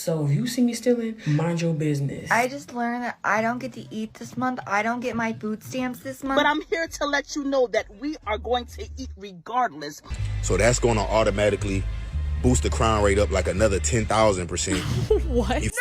So if you see me stealing, mind your business. I just learned that I don't get to eat this month. I don't get my food stamps this month. But I'm here to let you know that we are going to eat regardless. So that's going to automatically boost the crime rate up like another 10,000%. What? Nobody needs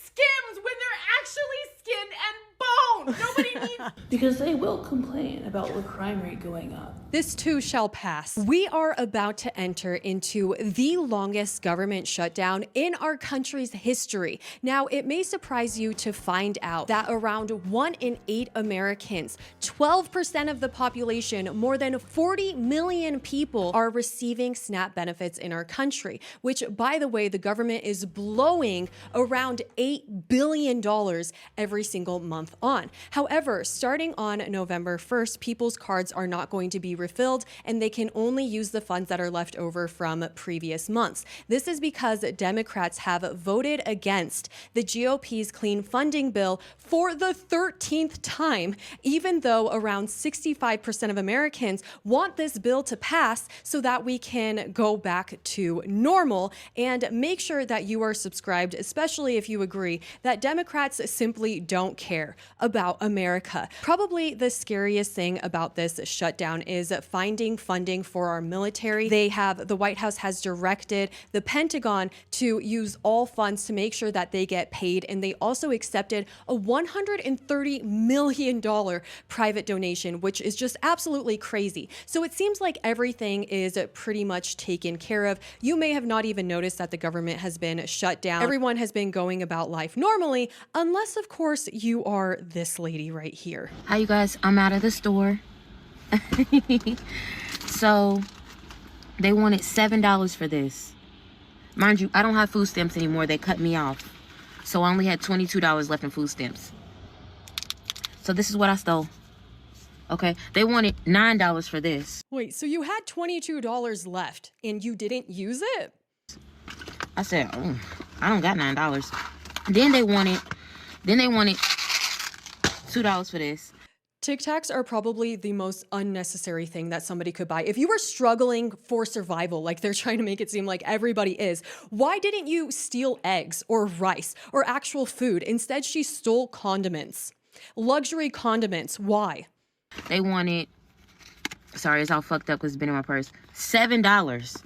Skims when they're actually skin and bone. Nobody needs... Because they will complain about the crime rate going up. This too shall pass. We are about to enter into the longest government shutdown in our country's history. Now, it may surprise you to find out that around 1 in 8 Americans, 12% of the population, more than 40 million people are receiving SNAP benefits in our country, which, by the way, the government is blowing around $8 billion every single month on. However, starting on November 1st, people's cards are not going to be refilled, and they can only use the funds that are left over from previous months. This is because Democrats have voted against the GOP's clean funding bill for the 13th time, even though around 65% of Americans want this bill to pass so that we can go back to normal. And make sure that you are subscribed, especially if you agree that Democrats simply don't care about America. Probably the scariest thing about this shutdown is finding funding for our military. The White House has directed the Pentagon to use all funds to make sure that they get paid. And they also accepted a $130 million private donation, which is just absolutely crazy. So it seems like everything is pretty much taken care of. You may have not even noticed that the government has been shut down. Everyone has been going about life normally, unless of course you are this lady right here. Hi, you guys. I'm out of the store. So they wanted $7 for this. Mind you, I don't have food stamps anymore. They cut me off. So I only had $22 left in food stamps. So this is what I stole. Okay, they wanted $9 for this. Wait, so you had $22 left and you didn't use it? I said, oh, I don't got $9. Then they wanted $2 for this. Tic Tacs are probably the most unnecessary thing that somebody could buy. If you were struggling for survival, like they're trying to make it seem like everybody is, why didn't you steal eggs or rice or actual food? Instead, she stole condiments. Luxury condiments. Why? They wanted, sorry, it's all fucked up because it's been in my purse, $7.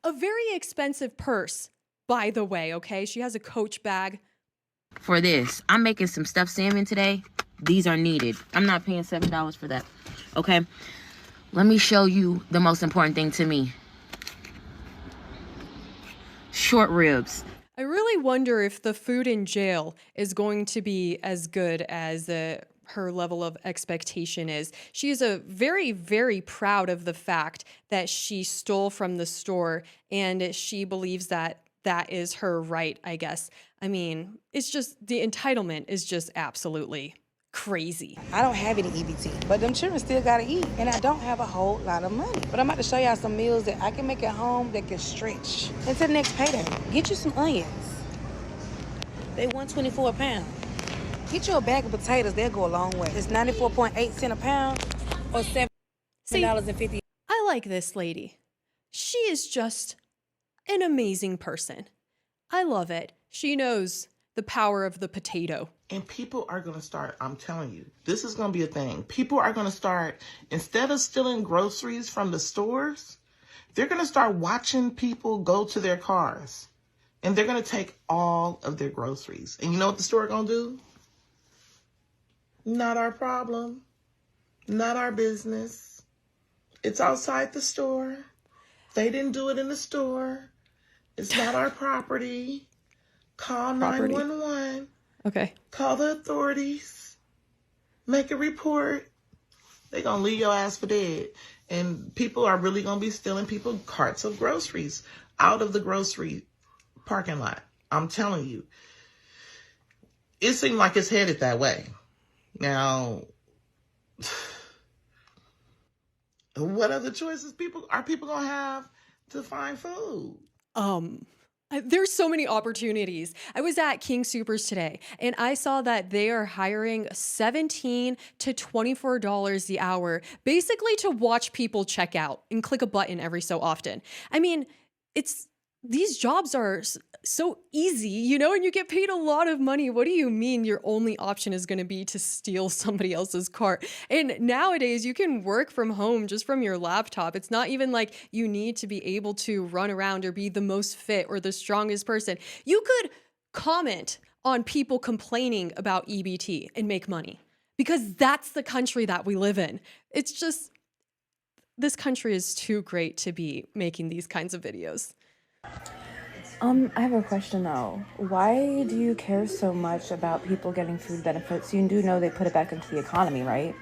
A very expensive purse, by the way, okay? She has a Coach bag. For this, I'm making some stuffed salmon today. These are needed. I'm not paying $7 for that. Okay, let me show you the most important thing to me. Short ribs. I really wonder if the food in jail is going to be as good as her level of expectation is. She is very, very proud of the fact that she stole from the store, and she believes that that is her right, I guess. I mean, it's just, the entitlement is just absolutely crazy. I don't have any EBT, but them children still gotta eat, and I don't have a whole lot of money. But I'm about to show y'all some meals that I can make at home that can stretch into the next payday. Get you some onions. They $1.24 a pound. Get you a bag of potatoes, they'll go a long way. It's 94.8 cents a pound or $7.50. I like this lady. She is just an amazing person. I love it. She knows the power of the potato. And people are going to start, I'm telling you, this is going to be a thing. People are going to start, instead of stealing groceries from the stores, they're going to start watching people go to their cars. And they're going to take all of their groceries. And you know what the store going to do? Not our problem. Not our business. It's outside the store. They didn't do it in the store. It's not our property. Call 911. Okay. Call the authorities. Make a report. They're going to leave your ass for dead. And people are really going to be stealing people carts of groceries out of the grocery parking lot. I'm telling you. It seems like it's headed that way. Now, what other choices are people going to have to find food? There's so many opportunities. I was at King Soopers today, and I saw that they are hiring $17 to $24 the hour, basically to watch people check out and click a button every so often. I mean, it's these jobs are so easy, you know, and you get paid a lot of money. What do you mean your only option is going to be to steal somebody else's car? And nowadays you can work from home just from your laptop. It's not even like you need to be able to run around or be the most fit or the strongest person. You could comment on people complaining about EBT and make money because that's the country that we live in. It's just, this country is too great to be making these kinds of videos. I have a question though. Why do you care so much about people getting food benefits? You do know they put it back into the economy, right?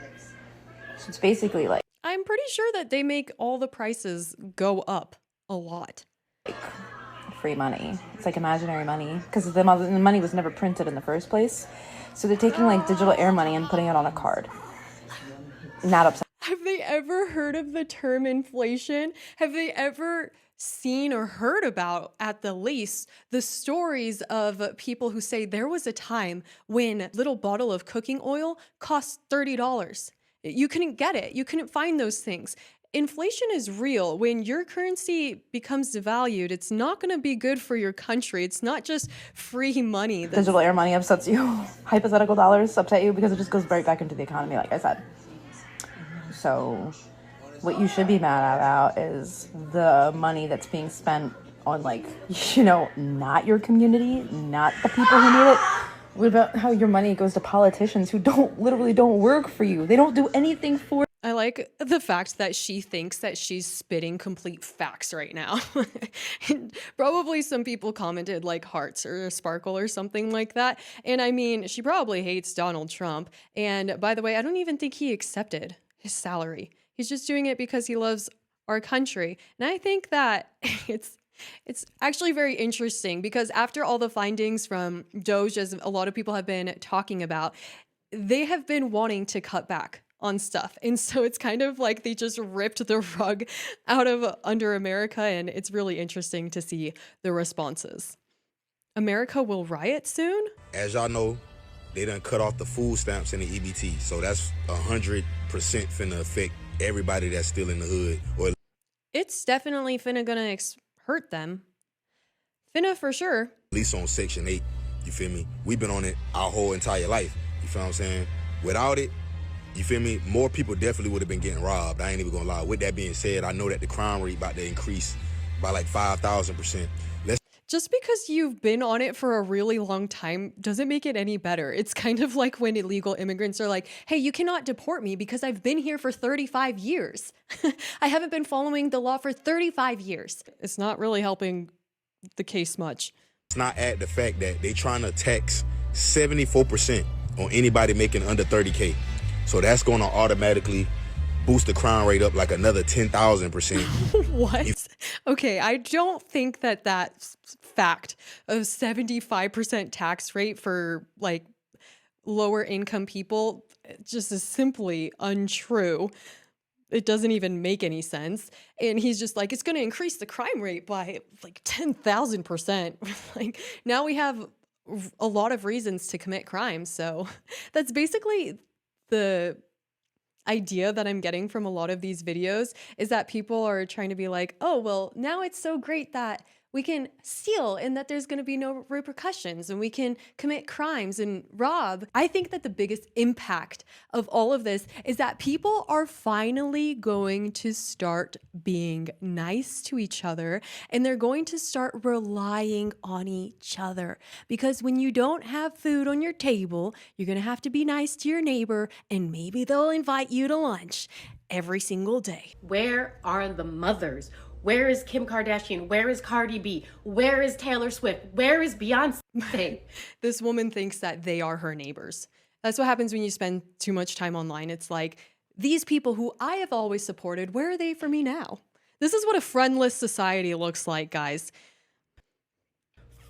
So it's basically like I'm pretty sure that they make all the prices go up a lot. free money. It's like imaginary money because the money was never printed in the first place. So they're taking like digital air money and putting it on a card. Not upset. Have they ever heard of the term inflation? Have they ever seen or heard about, at the least, the stories of people who say there was a time when a little bottle of cooking oil cost $30? You couldn't get it. You couldn't find those things. Inflation is real. When your currency becomes devalued, it's not going to be good for your country. It's not just free money. Digital air money upsets you. Hypothetical dollars upset you because it just goes right back into the economy, like I said. So what you should be mad about is the money that's being spent on, like, you know, not your community, not the people who need it. What about how your money goes to politicians who literally don't work for you? They don't do anything for. I like the fact that she thinks that she's spitting complete facts right now. And probably some people commented like hearts or a sparkle or something like that. And I mean, she probably hates Donald Trump. And by the way, I don't even think he accepted his salary. He's just doing it because he loves our country. And I think that it's actually very interesting because after all the findings from Doge, as a lot of people have been talking about, they have been wanting to cut back on stuff. And so it's kind of like they just ripped the rug out of under America, and it's really interesting to see the responses. America will riot soon? As y'all know, they done cut off the food stamps and the EBT. So that's 100% finna affect everybody that's still in the hood. Or It's definitely gonna hurt them. Finna for sure. At least on Section 8, you feel me? We've been on it our whole entire life. You feel what I'm saying? Without it, you feel me? More people definitely would have been getting robbed. I ain't even gonna lie. With that being said, I know that the crime rate about to increase by like 5,000%. Just because you've been on it for a really long time doesn't make it any better. It's kind of like when illegal immigrants are like, hey, you cannot deport me because I've been here for 35 years. I haven't been following the law for 35 years. It's not really helping the case much. It's not at the fact that they trying to tax 74% on anybody making under 30K. So that's going to automatically boost the crime rate up like another 10,000%. What? Okay, I don't think that fact of 75% tax rate for like lower income people just is simply untrue. It doesn't even make any sense. And he's just like, it's going to increase the crime rate by like 10,000%. Like now we have a lot of reasons to commit crimes. So that's basically the idea that I'm getting from a lot of these videos, is that people are trying to be like, oh, well, now it's so great that we can steal and that there's going to be no repercussions and we can commit crimes and rob. I think that the biggest impact of all of this is that people are finally going to start being nice to each other, and they're going to start relying on each other. Because when you don't have food on your table, you're going to have to be nice to your neighbor, and maybe they'll invite you to lunch every single day. Where are the mothers? Where is Kim Kardashian? Where is Cardi B? Where is Taylor Swift? Where is Beyonce? This woman thinks that they are her neighbors. That's what happens when you spend too much time online. It's like, these people who I have always supported, where are they for me now? This is what a friendless society looks like, guys.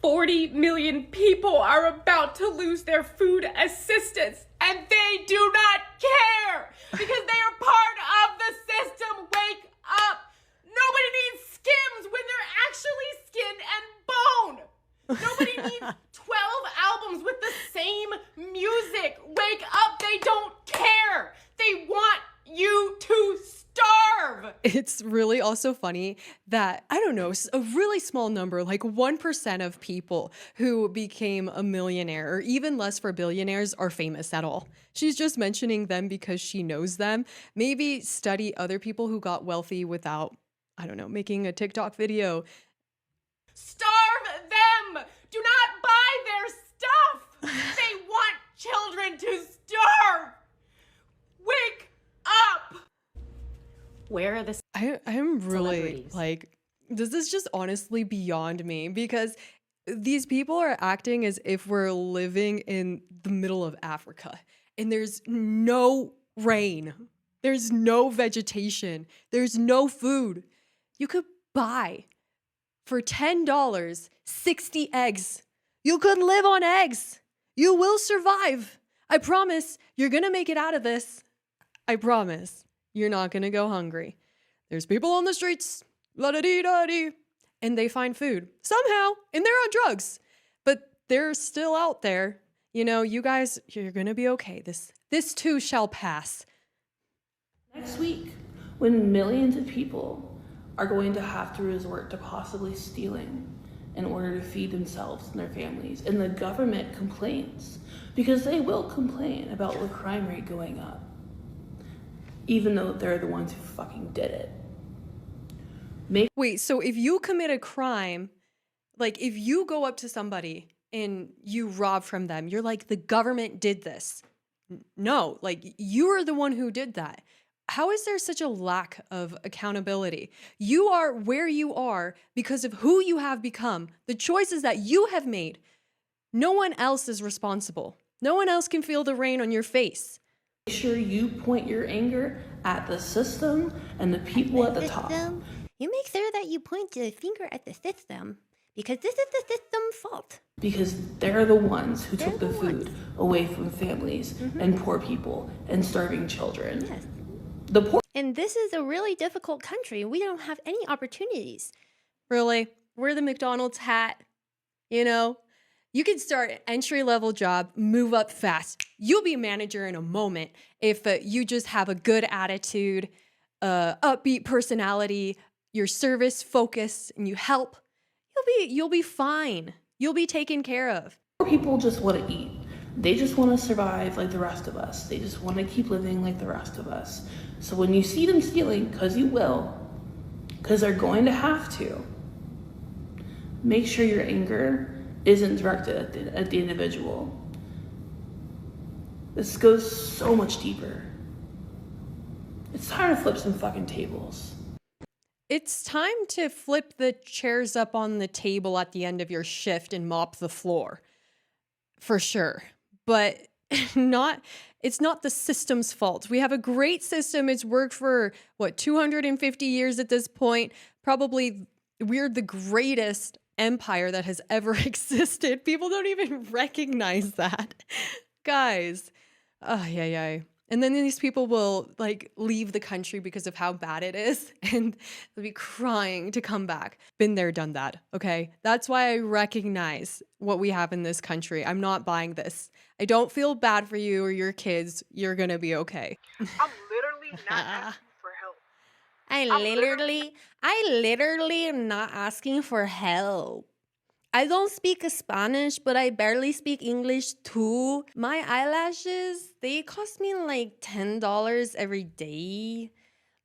40 million people are about to lose their food assistance, and they do not care because they are part of the system. Wake up. Nobody needs Skims when they're actually skin and bone. Nobody needs 12 albums with the same music. Wake up. They don't care. They want you to starve. It's really also also funny that, I don't know, a really small number, like 1% of people who became a millionaire, or even less for billionaires, are famous at all. She's just mentioning them because she knows them. Maybe study other people who got wealthy without, I don't know, making a TikTok video. Starve them! Do not buy their stuff! They want children to starve! Wake up! Where are the I'm really like, this is just honestly beyond me, because these people are acting as if we're living in the middle of Africa and there's no rain, there's no vegetation, there's no food. You could buy for $10 60 eggs. You could live on eggs. You will survive. I promise you're gonna make it out of this. I promise. You're not gonna go hungry. There's people on the streets, la-da-dee-da-dee, and they find food somehow, and they're on drugs, but they're still out there. You know, you guys, you're gonna be okay. This too shall pass. Next week, when millions of people are going to have to resort to possibly stealing in order to feed themselves and their families, and the government complains, because they will complain about the crime rate going up, even though they're the ones who fucking did it. Wait, so if you commit a crime, like if you go up to somebody and you rob from them, you're like, the government did this. No, like you are the one who did that. How is there such a lack of accountability? You are where you are because of who you have become, the choices that you have made. No one else is responsible. No one else can feel the rain on your face. Make sure you point your anger at the system and the people at the top. You make sure that you point the finger at the system, because this is the system's fault. Because they're the ones who took the food away from families and poor people and starving children. Yes. The poor. And this is a really difficult country. We don't have any opportunities. Really? Wear the McDonald's hat, you know? You could start an entry-level job, move up fast. You'll be a manager in a moment if you just have a good attitude, upbeat personality, your service focus, and you help. You'll be fine. You'll be taken care of. Poor people just want to eat. They just want to survive like the rest of us. They just want to keep living like the rest of us. So when you see them stealing, because you will, because they're going to have to, make sure your anger isn't directed at the individual. This goes so much deeper. It's time to flip some fucking tables. It's time to flip the chairs up on the table at the end of your shift and mop the floor. For sure. But it's not the system's fault. We have a great system. It's worked for, 250 years at this point. Probably we're the greatest empire that has ever existed. People don't even recognize that. Guys. Yeah. And then these people will leave the country because of how bad it is, and they'll be crying to come back. Been there, done that, okay? That's why I recognize what we have in this country. I'm not buying this. I don't feel bad for you or your kids. You're gonna be okay. I'm literally not asking for help. I literally am not asking for help. I don't speak Spanish, but I barely speak English too. My eyelashes, they cost me like $10 every day.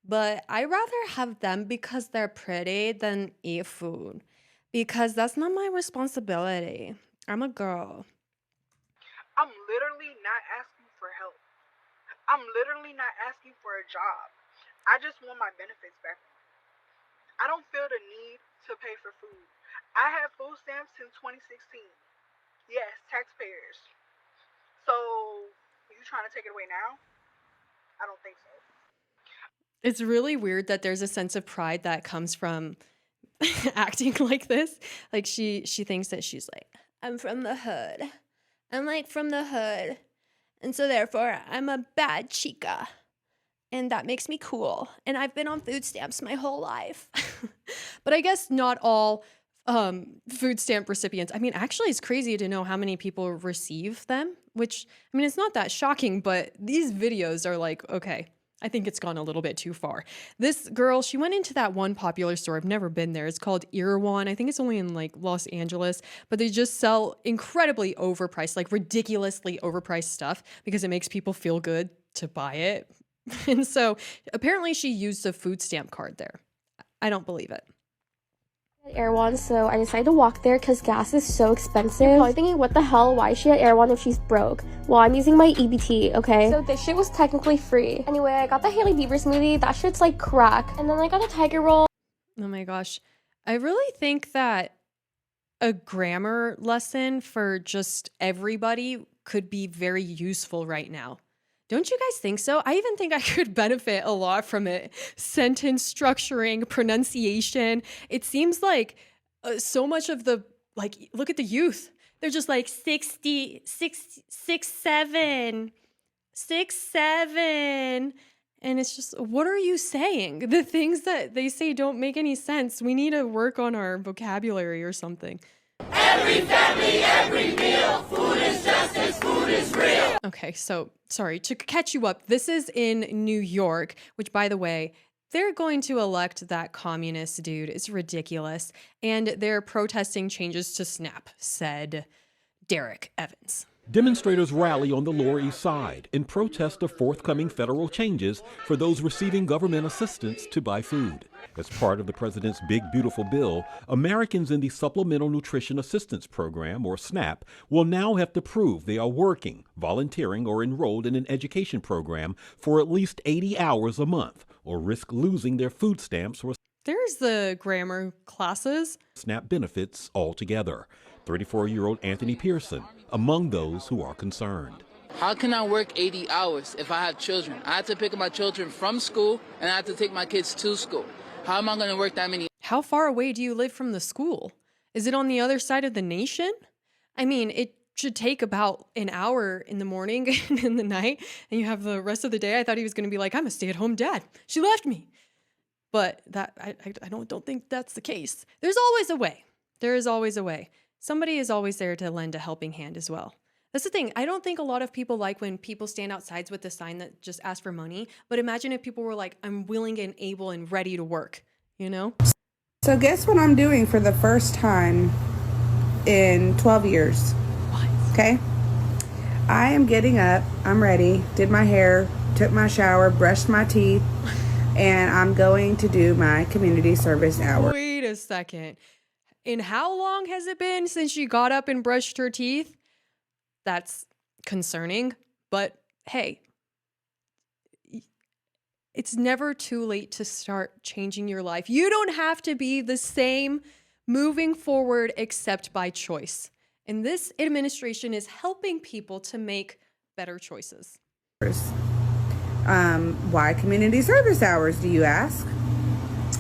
But I rather have them because they're pretty than eat food. Because that's not my responsibility. I'm a girl. I'm literally not asking for help. I'm literally not asking for a job. I just want my benefits back. I don't feel the need to pay for food. I have food stamps since 2016. Yes, taxpayers. So, you trying to take it away now? I don't think so. It's really weird that there's a sense of pride that comes from acting like this. Like she thinks that she's like, I'm from the hood. I'm from the hood. And so therefore, I'm a bad chica. And that makes me cool. And I've been on food stamps my whole life. But I guess not all food stamp recipients. I mean, actually, it's crazy to know how many people receive them, which, I mean, it's not that shocking, but these videos are okay, I think it's gone a little bit too far. This girl, she went into that one popular store. I've never been there. It's called Erewhon. I think it's only in like Los Angeles, but they just sell incredibly overpriced, like ridiculously overpriced stuff because it makes people feel good to buy it. And so apparently she used a food stamp card there. I don't believe it. Erewhon, so I decided to walk there because gas is so expensive. You're probably thinking, what the hell? Why is she at Erewhon if she's broke? Well, I'm using my EBT, okay? So this shit was technically free. Anyway, I got the Hailey Bieber smoothie. That shit's like crack. And then I got a Tiger roll. Oh my gosh. I really think that a grammar lesson for just everybody could be very useful right now. Don't you guys think so? I even think I could benefit a lot from it. Sentence structuring, pronunciation. It seems like so much of the, like, look at the youth. They're just like 60, 7. And it's just, what are you saying? The things that they say don't make any sense. We need to work on our vocabulary or something. Every family, every meal. Food is justice, food is real. Okay, so sorry, to catch you up, this is in New York, which, by the way, they're going to elect that communist dude. It's ridiculous. And they're protesting changes to SNAP, said Derek Evans. Demonstrators rally on the Lower East Side in protest of forthcoming federal changes for those receiving government assistance to buy food. As part of the president's Big Beautiful Bill, Americans in the Supplemental Nutrition Assistance Program, or SNAP, will now have to prove they are working, volunteering, or enrolled in an education program for at least 80 hours a month, or risk losing their food stamps or There's the grammar classes. SNAP benefits altogether. 34-year-old Anthony Pearson, among those who are concerned. How can I work 80 hours if I have children? I have to pick up my children from school and I have to take my kids to school. How am I going to work that many? How far away do you live from the school? Is it on the other side of the nation? I mean, it should take about an hour in the morning and in the night, and you have the rest of the day. I thought he was going to be like, I'm a stay-at-home dad. She left me. But that I don't think that's the case. There's always a way. There is always a way. Somebody is always there to lend a helping hand as well. That's the thing. I don't think a lot of people like when people stand outside with a sign that just asks for money. But imagine if people were like, I'm willing and able and ready to work, you know? So guess what I'm doing for the first time in 12 years? What? Okay. I am getting up. I'm ready. Did my hair, took my shower, brushed my teeth, and I'm going to do my community service hour. Wait a second. And how long has it been since she got up and brushed her teeth? That's concerning, but hey, it's never too late to start changing your life. You don't have to be the same moving forward except by choice. And this administration is helping people to make better choices. Why community service hours, do you ask?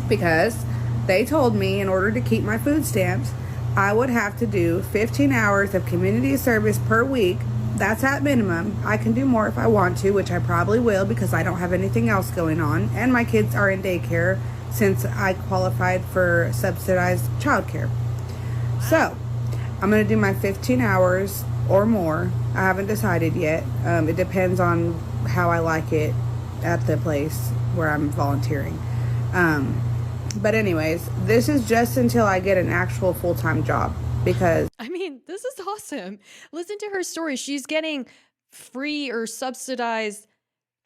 Because they told me in order to keep my food stamps, I would have to do 15 hours of community service per week. That's at minimum. I can do more if I want to, which I probably will because I don't have anything else going on. And my kids are in daycare since I qualified for subsidized childcare. So I'm going to do my 15 hours or more. I haven't decided yet. It depends on how I like it at the place where I'm volunteering. But anyways, this is just until I get an actual full-time job because... I mean, this is awesome. Listen to her story. She's getting free or subsidized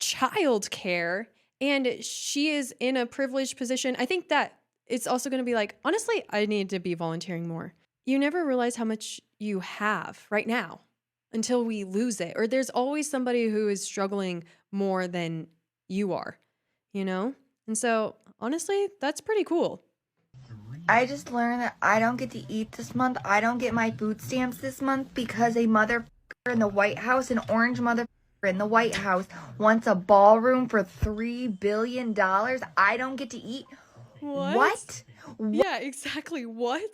childcare, and she is in a privileged position. I think that it's also going to be like, honestly, I need to be volunteering more. You never realize how much you have right now until we lose it. Or there's always somebody who is struggling more than you are, you know? And so, honestly, that's pretty cool. I just learned that I don't get to eat this month. I don't get my food stamps this month because a motherfucker in the White House, an orange motherfucker in the White House, wants a ballroom for $3 billion. I don't get to eat. What? Yeah, exactly. What?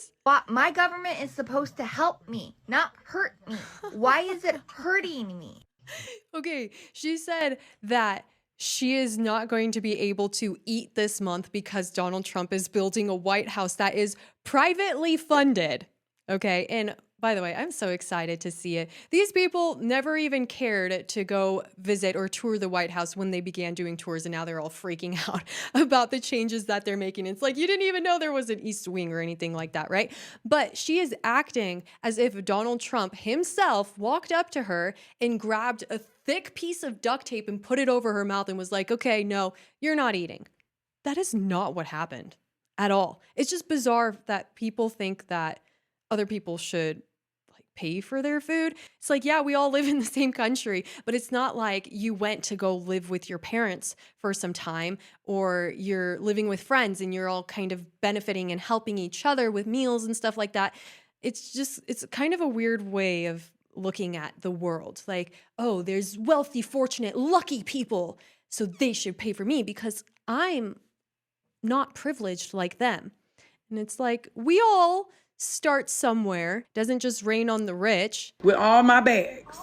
My government is supposed to help me, not hurt me. Why is it hurting me? Okay, she said that she is not going to be able to eat this month because Donald Trump is building a White House that is privately funded. Okay. And by the way, I'm so excited to see it. These people never even cared to go visit or tour the White House when they began doing tours, and now they're all freaking out about the changes that they're making. It's like, you didn't even know there was an East Wing or anything like that, right? But she is acting as if Donald Trump himself walked up to her and grabbed a thick piece of duct tape and put it over her mouth and was like, okay, no, you're not eating. That is not what happened at all. It's just bizarre that people think that other people should pay for their food. It's like, yeah, we all live in the same country, but it's not like you went to go live with your parents for some time, or you're living with friends and you're all kind of benefiting and helping each other with meals and stuff like that. It's kind of a weird way of looking at the world. Like, oh, there's wealthy, fortunate, lucky people, so they should pay for me because I'm not privileged like them. And it's like, we all start somewhere. Doesn't just rain on the rich. With all my bags,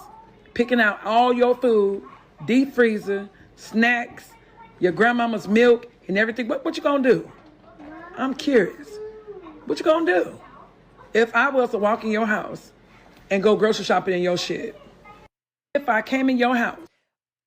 picking out all your food, deep freezer, snacks, your grandmama's milk and everything. What you gonna do? I'm curious. What you gonna do? If I was to walk in your house and go grocery shopping in your shit, if I came in your house.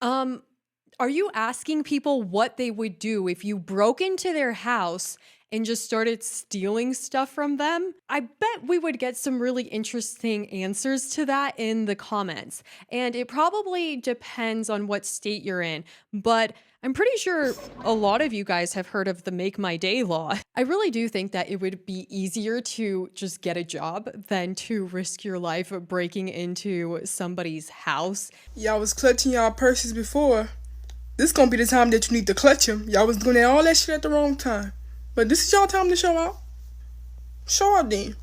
Are you asking people what they would do if you broke into their house and just started stealing stuff from them? I bet we would get some really interesting answers to that in the comments. And it probably depends on what state you're in, but I'm pretty sure a lot of you guys have heard of the Make My Day law. I really do think that it would be easier to just get a job than to risk your life breaking into somebody's house. Y'all was clutching y'all purses before. This gonna be the time that you need to clutch them. Y'all was doing all that shit at the wrong time. But this is y'all time to show out. Show out then.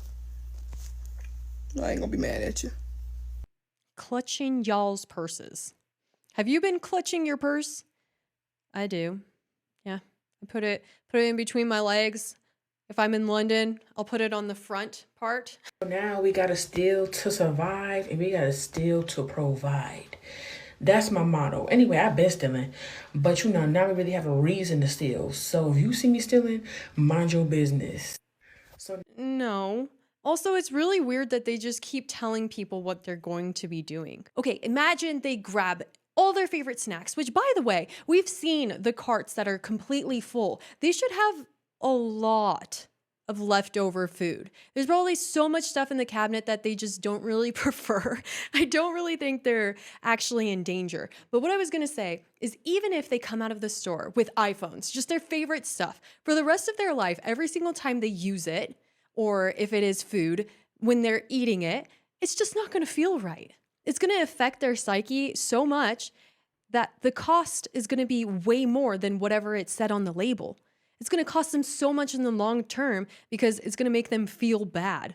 I ain't gonna be mad at you. Clutching y'all's purses. Have you been clutching your purse? I do. Yeah. I put it in between my legs. If I'm in London, I'll put it on the front part. Now we gotta steal to survive, and we gotta steal to provide. That's my motto. Anyway, I've been stealing, but now we really have a reason to steal. So if you see me stealing, mind your business. No. Also, it's really weird that they just keep telling people what they're going to be doing. Okay, imagine they grab all their favorite snacks, which, by the way, we've seen the carts that are completely full. They should have a lot of leftover food. There's probably so much stuff in the cabinet that they just don't really prefer. I don't really think they're actually in danger. But what I was gonna say is, even if they come out of the store with iPhones, just their favorite stuff, for the rest of their life, every single time they use it, or if it is food, when they're eating it, it's just not gonna feel right. It's gonna affect their psyche so much that the cost is gonna be way more than whatever it said on the label. It's going to cost them so much in the long term because it's going to make them feel bad.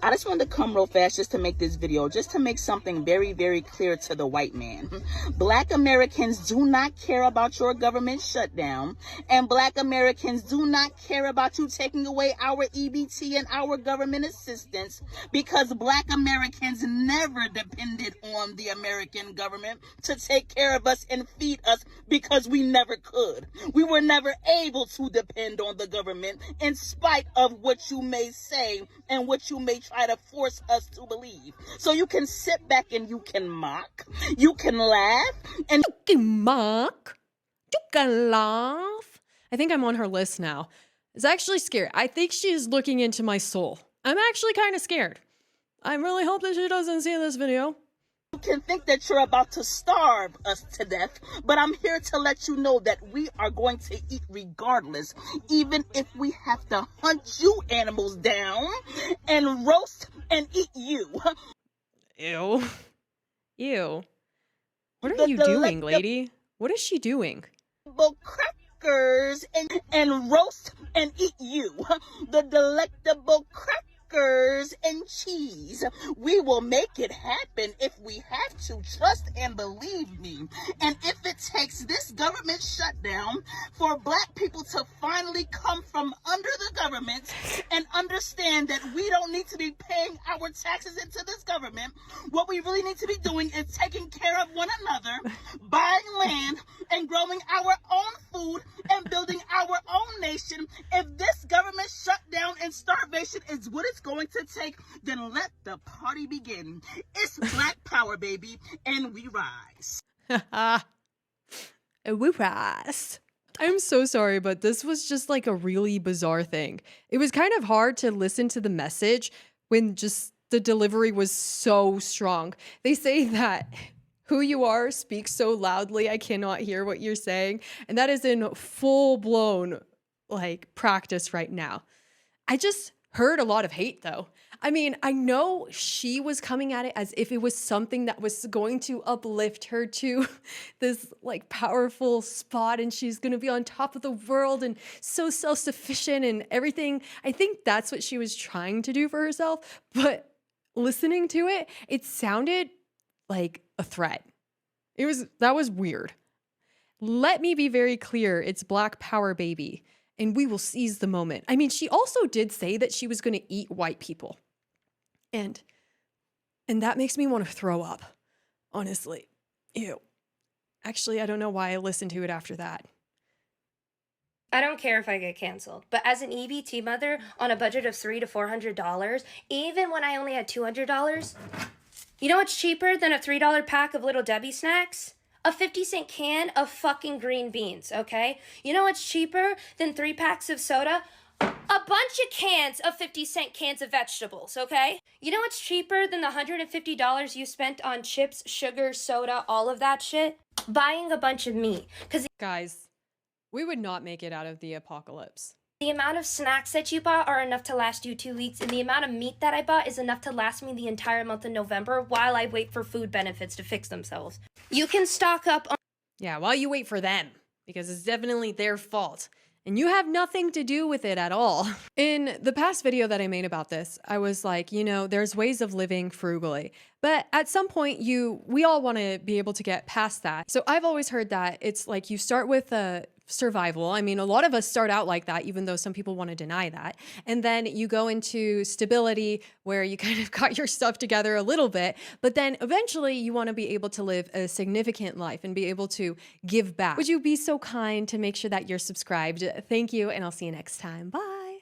I just wanted to come real fast just to make this video, just to make something very, very clear to the white man. Black Americans do not care about your government shutdown, and Black Americans do not care about you taking away our EBT and our government assistance, because Black Americans never depended on the American government to take care of us and feed us, because we never could. We were never able to depend on the government, in spite of what you may say and what you may try to force us to believe. So you can sit back and you can mock, you can laugh, and you can mock, you can laugh. I think I'm on her list now. It's actually scary. I think she's looking into my soul. I'm actually kind of scared. I really hope that she doesn't see this video. you can think that you're about to starve us to death, but I'm here to let you know that we are going to eat regardless, even if we have to hunt you animals down and roast and eat you. Ew. Ew. What are you doing, lady? What is she doing? Crackers and roast and eat you. The delectable crackers and cheese. We will make it happen if we have to. Trust and believe me. And if it takes this government shutdown for black people to finally come from under the government and understand that we don't need to be paying our taxes into this government, what we really need to be doing is taking care of one another, buying land, and growing our own food and building our own nation. If this government shutdown and starvation is what it's going to take, then let the party begin. It's Black Power, baby, and we rise. We rise. I'm so sorry, but this was just like a really bizarre thing. It was kind of hard to listen to the message when just the delivery was so strong. They say that who you are speaks so loudly, I cannot hear what you're saying. And that is in full blown like practice right now. I just heard a lot of hate though. I mean, I know she was coming at it as if it was something that was going to uplift her to this like powerful spot and she's going to be on top of the world and so self-sufficient and everything. I think that's what she was trying to do for herself. But listening to it, it sounded like a threat. That was weird. Let me be very clear. It's Black Power, baby. And we will seize the moment. I mean, she also did say that she was going to eat white people. And that makes me want to throw up, honestly. Ew. Actually, I don't know why I listened to it after that. I don't care if I get canceled, but as an EBT mother on a budget of $300 to $400, even when I only had $200, you know what's cheaper than a $3 pack of Little Debbie snacks? A 50-cent can of fucking green beans, okay? You know what's cheaper than 3 packs of soda? A bunch of cans of 50-cent cans of vegetables, okay? You know what's cheaper than the $150 you spent on chips, sugar, soda, all of that shit? Buying a bunch of meat. Because guys, we would not make it out of the apocalypse. The amount of snacks that you bought are enough to last you 2 weeks, and the amount of meat that I bought is enough to last me the entire month of November while I wait for food benefits to fix themselves. You can stock up on— Yeah, while you wait for them, because it's definitely their fault. And you have nothing to do with it at all. In the past video that I made about this, I was like, you know, there's ways of living frugally. But at some point, we all want to be able to get past that. So I've always heard that it's like you start with survival. I mean, a lot of us start out like that, even though some people want to deny that. And then you go into stability where you kind of got your stuff together a little bit, but then eventually you want to be able to live a significant life and be able to give back. Would you be so kind to make sure that you're subscribed? Thank you, and I'll see you next time. Bye.